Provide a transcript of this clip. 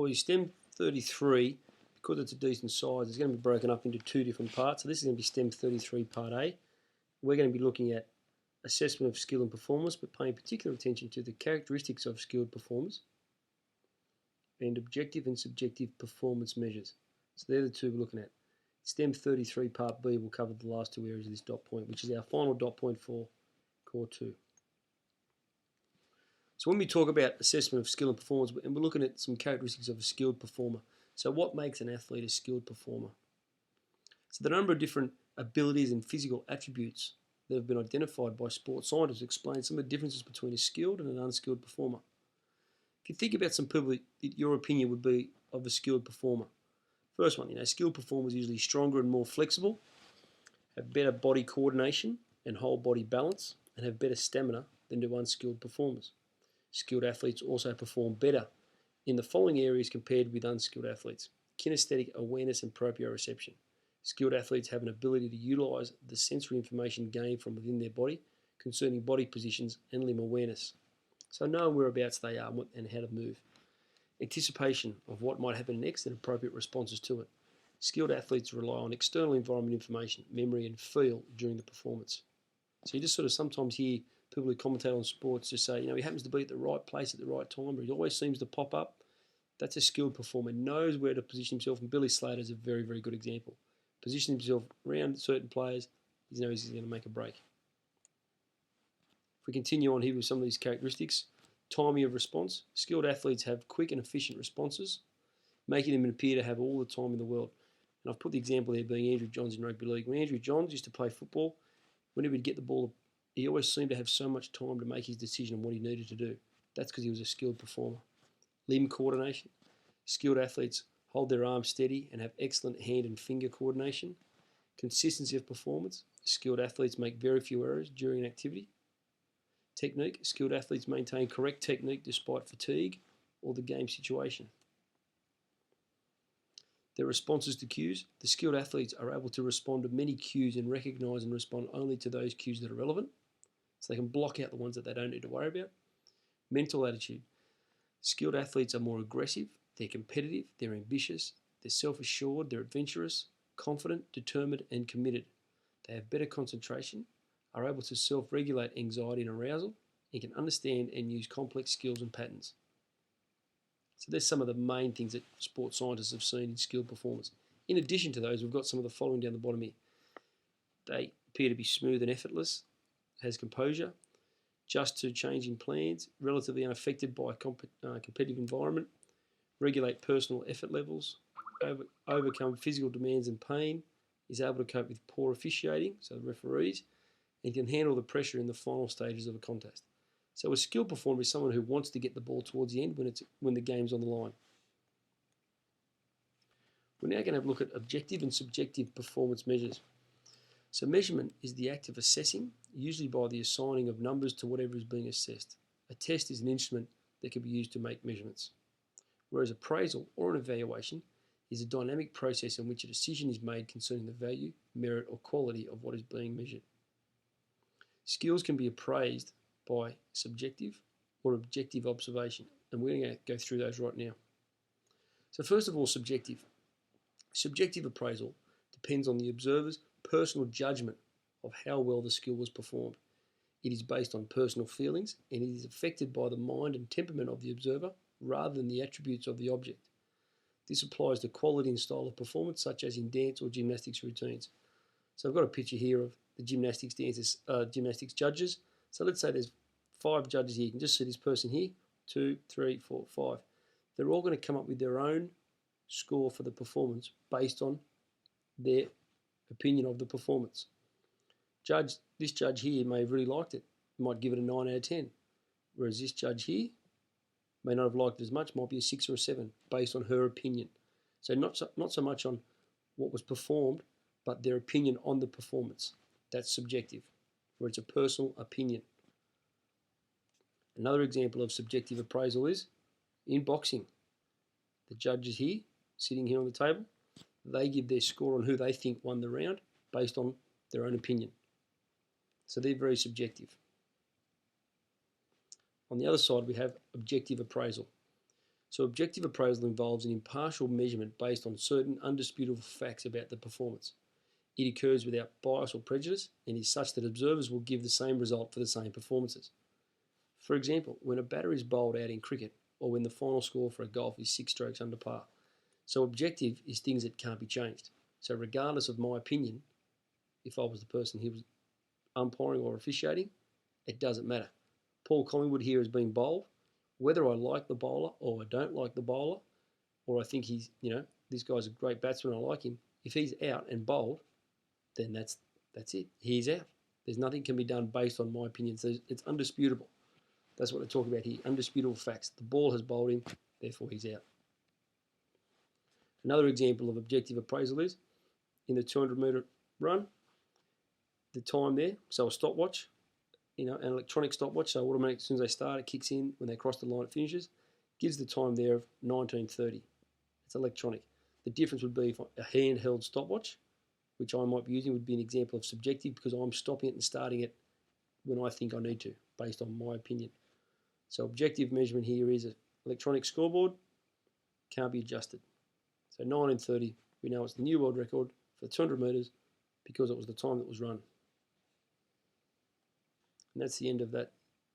Boys, STEM 33, because it's a decent size, it's going to be broken up into two different parts. So this is going to be STEM 33 Part A. We're going to be looking at assessment of skill and performance, but paying particular attention to the characteristics of skilled performers and objective and subjective performance measures. So they're the two we're looking at. STEM 33 Part B will cover the last two areas of this dot point, which is our final dot point for Core 2. So when we talk about assessment of skill and performance, and we're looking at some characteristics of a skilled performer. So what makes an athlete a skilled performer? So the number of different abilities and physical attributes that have been identified by sports scientists explain some of the differences between a skilled and an unskilled performer. If you think about some people that your opinion would be of a skilled performer. First one, skilled performers are usually stronger and more flexible, have better body coordination and whole body balance, and have better stamina than do unskilled performers. Skilled athletes also perform better in the following areas compared with unskilled athletes: kinesthetic awareness and proprioception. Skilled athletes have an ability to utilise the sensory information gained from within their body concerning body positions and limb awareness. So knowing whereabouts they are and how to move. Anticipation of what might happen next and appropriate responses to it. Skilled athletes rely on external environment information, memory and feel during the performance. So you just sort of sometimes hear people who commentate on sports just say, he happens to be at the right place at the right time, but he always seems to pop up. That's a skilled performer, knows where to position himself, and Billy Slater is a very, very good example. Position himself around certain players, he knows he's going to make a break. If we continue on here with some of these characteristics, timing of response. Skilled athletes have quick and efficient responses, making them appear to have all the time in the world. And I've put the example there being Andrew Johns in rugby league. When Andrew Johns used to play football, whenever he'd get the ball, he always seemed to have so much time to make his decision on what he needed to do. That's because he was a skilled performer. Limb coordination. Skilled athletes hold their arms steady and have excellent hand and finger coordination. Consistency of performance. Skilled athletes make very few errors during an activity. Technique. Skilled athletes maintain correct technique despite fatigue or the game situation. Their responses to cues. The skilled athletes are able to respond to many cues and recognise and respond only to those cues that are relevant. So they can block out the ones that they don't need to worry about. Mental attitude. Skilled athletes are more aggressive, they're competitive, they're ambitious, they're self-assured, they're adventurous, confident, determined and committed. They have better concentration, are able to self-regulate anxiety and arousal, and can understand and use complex skills and patterns. So there's some of the main things that sports scientists have seen in skilled performers. In addition to those, we've got some of the following down the bottom here. They appear to be smooth and effortless, has composure, just to changing plans, relatively unaffected by a competitive environment, regulate personal effort levels, overcome physical demands and pain, is able to cope with poor officiating, so the referees, and can handle the pressure in the final stages of a contest. So a skilled performer is someone who wants to get the ball towards the end when the game's on the line. We're now going to have a look at objective and subjective performance measures. So measurement is the act of assessing, usually by the assigning of numbers to whatever is being assessed. A test is an instrument that can be used to make measurements. Whereas appraisal or an evaluation is a dynamic process in which a decision is made concerning the value, merit or quality of what is being measured. Skills can be appraised by subjective or objective observation, and we're going to go through those right now. So first of all, subjective. Subjective appraisal depends on the observer's personal judgment of how well the skill was performed. It is based on personal feelings and it is affected by the mind and temperament of the observer rather than the attributes of the object. This applies to quality and style of performance such as in dance or gymnastics routines. So I've got a picture here of the gymnastics judges. So let's say there's 5 judges here. You can just see this person here, 2, 3, 4, 5. They're all going to come up with their own score for the performance based on their opinion of the performance. This judge here may have really liked it, might give it a 9 out of 10, whereas this judge here may not have liked it as much, might be a 6 or a 7 based on her opinion. So not so much on what was performed, but their opinion on the performance. That's subjective, where it's a personal opinion. Another example of subjective appraisal is in boxing. The judges here, sitting here on the table, they give their score on who they think won the round based on their own opinion. So they're very subjective. On the other side, we have objective appraisal. So objective appraisal involves an impartial measurement based on certain undisputable facts about the performance. It occurs without bias or prejudice and is such that observers will give the same result for the same performances. For example, when a batter is bowled out in cricket, or when the final score for a golf is 6 strokes under par. So objective is things that can't be changed. So regardless of my opinion, if I was the person who was umpiring or officiating, it doesn't matter. Paul Collingwood here is being bowled. Whether I like the bowler or I don't like the bowler, or I think he's, this guy's a great batsman, I like him. If he's out and bowled, then that's it. He's out. There's nothing can be done based on my opinion. So it's undisputable. That's what I talk about here. Undisputable facts. The ball has bowled him, therefore he's out. Another example of objective appraisal is in the 200-metre run, the time there, so a stopwatch, an electronic stopwatch, so automatic, as soon as they start, it kicks in. When they cross the line, it finishes. Gives the time there of 19:30. It's electronic. The difference would be if a handheld stopwatch, which I might be using, would be an example of subjective because I'm stopping it and starting it when I think I need to, based on my opinion. So objective measurement here is an electronic scoreboard, can't be adjusted. So 19:30, we know it's the new world record for 200 metres because it was the time that was run. And that's the end of that